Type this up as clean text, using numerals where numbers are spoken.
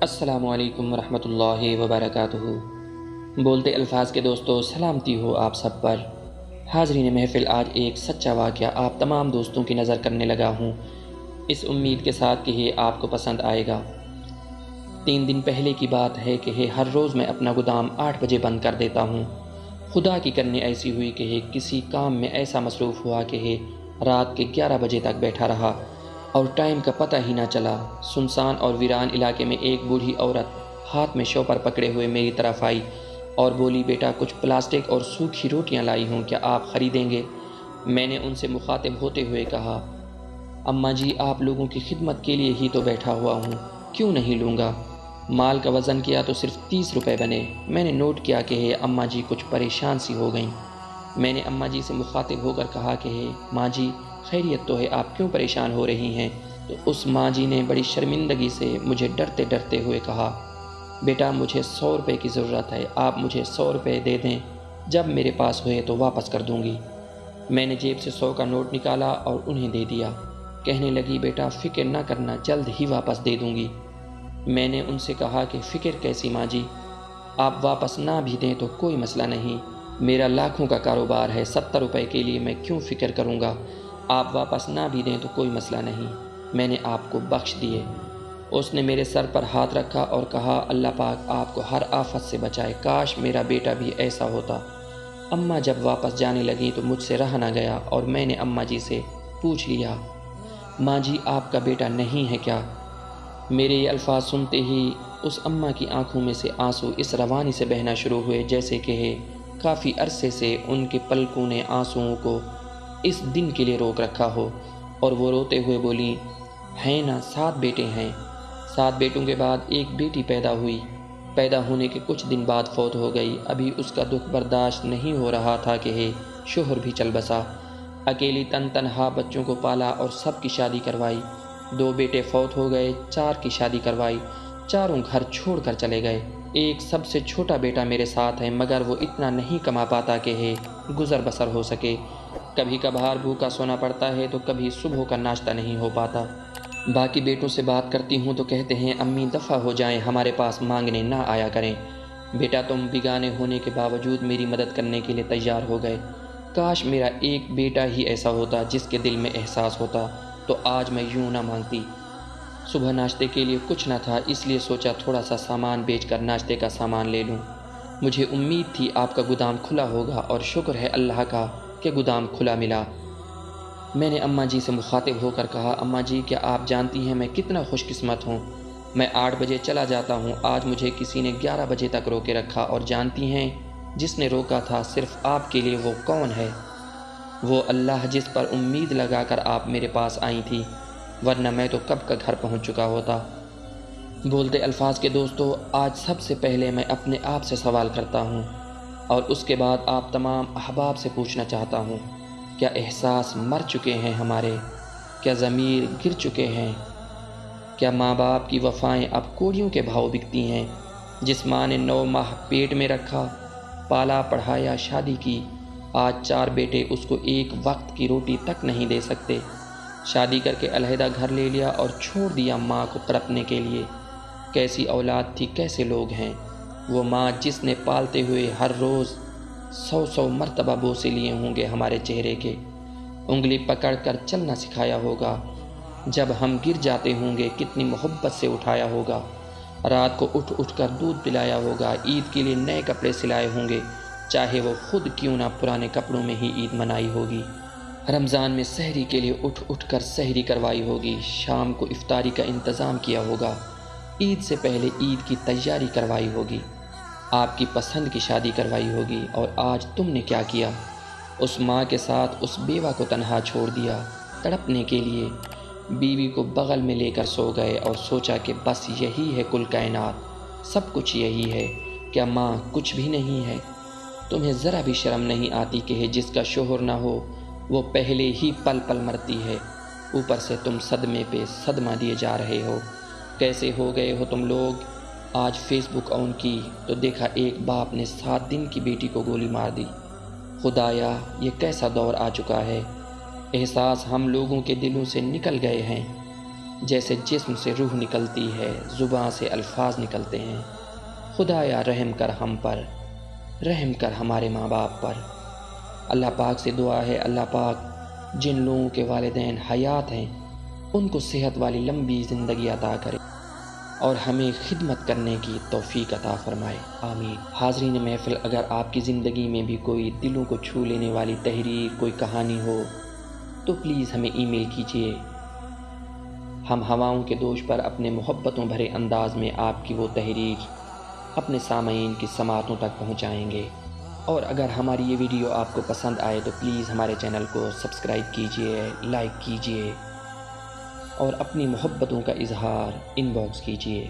السلام علیکم ورحمۃ اللہ وبرکاتہ۔ بولتے الفاظ کے دوستوں، سلامتی ہو آپ سب پر۔ حاضرین محفل، آج ایک سچا واقعہ آپ تمام دوستوں کی نظر کرنے لگا ہوں، اس امید کے ساتھ کہ یہ آپ کو پسند آئے گا۔ 3 دن پہلے کی بات ہے کہ ہر روز میں اپنا گودام 8 بجے بند کر دیتا ہوں۔ خدا کی کرنی ایسی ہوئی کہ کسی کام میں ایسا مصروف ہوا کہ رات کے 11 بجے تک بیٹھا رہا اور ٹائم کا پتہ ہی نہ چلا۔ سنسان اور ویران علاقے میں ایک بوڑھی عورت ہاتھ میں شوپر پکڑے ہوئے میری طرف آئی اور بولی، بیٹا کچھ پلاسٹک اور سوکھی روٹیاں لائی ہوں، کیا آپ خریدیں گے؟ میں نے ان سے مخاطب ہوتے ہوئے کہا، اماں جی آپ لوگوں کی خدمت کے لیے ہی تو بیٹھا ہوا ہوں، کیوں نہیں لوں گا؟ مال کا وزن کیا تو صرف 30 روپے بنے۔ میں نے نوٹ کیا کہ اماں جی کچھ پریشان سی ہو گئیں۔ میں نے اماں جی سے مخاطب ہو کر کہا کہ ماں جی خیریت تو ہے، آپ کیوں پریشان ہو رہی ہیں؟ تو اس ماں جی نے بڑی شرمندگی سے مجھے ڈرتے ڈرتے ہوئے کہا، بیٹا مجھے 100 روپے کی ضرورت ہے، آپ مجھے 100 روپے دے دیں، جب میرے پاس ہوئے تو واپس کر دوں گی۔ میں نے جیب سے 100 کا نوٹ نکالا اور انہیں دے دیا۔ کہنے لگی، بیٹا فکر نہ کرنا، جلد ہی واپس دے دوں گی۔ میں نے ان سے کہا کہ فکر کیسی ماں جی، آپ واپس نہ بھی دیں تو کوئی مسئلہ نہیں، میرا لاکھوں کا کاروبار ہے، 70 روپے کے لیے میں کیوں فکر کروں گا؟ آپ واپس نہ بھی دیں تو کوئی مسئلہ نہیں، میں نے آپ کو بخش دیے۔ اس نے میرے سر پر ہاتھ رکھا اور کہا، اللہ پاک آپ کو ہر آفت سے بچائے، کاش میرا بیٹا بھی ایسا ہوتا۔ اماں جب واپس جانے لگیں تو مجھ سے رہا نہ گیا اور میں نے اماں جی سے پوچھ لیا، ماں جی آپ کا بیٹا نہیں ہے کیا؟ میرے یہ الفاظ سنتے ہی اس اماں کی آنکھوں میں سے آنسو اس روانی سے بہنا شروع ہوئے جیسے کہ کافی عرصے سے ان کے پلکوں نے آنسوؤں کو اس دن کے لیے روک رکھا ہو، اور وہ روتے ہوئے بولی، ہیں نا 7 بیٹے ہیں، 7 بیٹوں کے بعد ایک بیٹی پیدا ہوئی، پیدا ہونے کے کچھ دن بعد فوت ہو گئی۔ ابھی اس کا دکھ برداشت نہیں ہو رہا تھا کہ شوہر بھی چل بسا۔ اکیلی تنہا بچوں کو پالا اور سب کی شادی کروائی۔ 2 بیٹے فوت ہو گئے، 4 کی شادی کروائی، چاروں گھر چھوڑ کر چلے گئے۔ ایک سب سے چھوٹا بیٹا میرے ساتھ ہے، مگر وہ اتنا نہیں کما پاتا کہ گزر بسر ہو سکے۔ کبھی کبھار بھوکا سونا پڑتا ہے تو کبھی صبح کا ناشتہ نہیں ہو پاتا۔ باقی بیٹوں سے بات کرتی ہوں تو کہتے ہیں، امی دفع ہو جائیں، ہمارے پاس مانگنے نہ آیا کریں۔ بیٹا تم بیگانے ہونے کے باوجود میری مدد کرنے کے لیے تیار ہو گئے۔ کاش میرا ایک بیٹا ہی ایسا ہوتا جس کے دل میں احساس ہوتا، تو آج میں یوں نہ مانگتی۔ صبح ناشتے کے لیے کچھ نہ تھا، اس لیے سوچا تھوڑا سا سامان بیچ کر ناشتے کا سامان لے لوں۔ مجھے امید تھی آپ کا گودام کھلا ہوگا اور شکر ہے اللہ کا کہ گودام کھلا ملا۔ میں نے اماں جی سے مخاطب ہو کر کہا، اماں جی کیا آپ جانتی ہیں میں کتنا خوش قسمت ہوں؟ میں 8 بجے چلا جاتا ہوں، آج مجھے کسی نے 11 بجے تک روکے رکھا، اور جانتی ہیں جس نے روکا تھا صرف آپ کے لیے وہ کون ہے؟ وہ اللہ جس پر امید لگا کر آپ میرے پاس آئی تھی، ورنہ میں تو کب کا گھر پہنچ چکا ہوتا۔ بولتے الفاظ کے دوستو، آج سب سے پہلے میں اپنے آپ سے سوال کرتا ہوں اور اس کے بعد آپ تمام احباب سے پوچھنا چاہتا ہوں، کیا احساس مر چکے ہیں ہمارے؟ کیا ضمیر گر چکے ہیں؟ کیا ماں باپ کی وفائیں اب کوڑیوں کے بھاؤ بکتی ہیں؟ جس ماں نے 9 ماہ پیٹ میں رکھا، پالا پڑھایا، شادی کی، آج 4 بیٹے اس کو ایک وقت کی روٹی تک نہیں دے سکتے۔ شادی کر کے علیحدہ گھر لے لیا اور چھوڑ دیا ماں کو تڑپنے کے لیے۔ کیسی اولاد تھی، کیسے لوگ ہیں؟ وہ ماں جس نے پالتے ہوئے ہر روز 100 مرتبہ بوسے لیے ہوں گے ہمارے چہرے کے، انگلی پکڑ کر چلنا سکھایا ہوگا، جب ہم گر جاتے ہوں گے کتنی محبت سے اٹھایا ہوگا، رات کو اٹھ اٹھ کر دودھ پلایا ہوگا، عید کے لیے نئے کپڑے سلائے ہوں گے، چاہے وہ خود کیوں نہ پرانے کپڑوں میں ہی عید منائی ہوگی۔ رمضان میں سحری کے لیے اٹھ اٹھ کر سحری کروائی ہوگی، شام کو افطاری کا انتظام کیا ہوگا، عید سے پہلے عید کی تیاری کروائی ہوگی، آپ کی پسند کی شادی کروائی ہوگی۔ اور آج تم نے کیا کیا؟ اس ماں کے ساتھ اس بیوہ کو تنہا چھوڑ دیا تڑپنے کے لیے، بیوی کو بغل میں لے کر سو گئے اور سوچا کہ بس یہی ہے کل کائنات، سب کچھ یہی ہے، کیا ماں کچھ بھی نہیں ہے؟ تمہیں ذرا بھی شرم نہیں آتی کہ جس کا شوہر نہ ہو وہ پہلے ہی پل پل مرتی ہے، اوپر سے تم صدمے پہ صدمہ دیے جا رہے ہو۔ کیسے ہو گئے ہو تم لوگ؟ آج فیس بک آن کی تو دیکھا ایک باپ نے 7 دن کی بیٹی کو گولی مار دی۔ خدایا یہ کیسا دور آ چکا ہے، احساس ہم لوگوں کے دلوں سے نکل گئے ہیں۔ جیسے جسم سے روح نکلتی ہے، زباں سے الفاظ نکلتے ہیں۔ خدایا رحم کر ہم پر، رحم کر ہمارے ماں باپ پر۔ اللہ پاک سے دعا ہے، اللہ پاک جن لوگوں کے والدین حیات ہیں ان کو صحت والی لمبی زندگی عطا کرے اور ہمیں خدمت کرنے کی توفیق عطا فرمائے، آمین۔ حاضرین محفل، اگر آپ کی زندگی میں بھی کوئی دلوں کو چھو لینے والی تحریر، کوئی کہانی ہو تو پلیز ہمیں ای میل کیجیے۔ ہم ہواؤں کے دوش پر اپنے محبتوں بھرے انداز میں آپ کی وہ تحریر اپنے سامعین کی سماعتوں تک پہنچائیں گے۔ اور اگر ہماری یہ ویڈیو آپ کو پسند آئے تو پلیز ہمارے چینل کو سبسکرائب کیجیے، لائک کیجیے اور اپنی محبتوں کا اظہار ان باکس کیجیے۔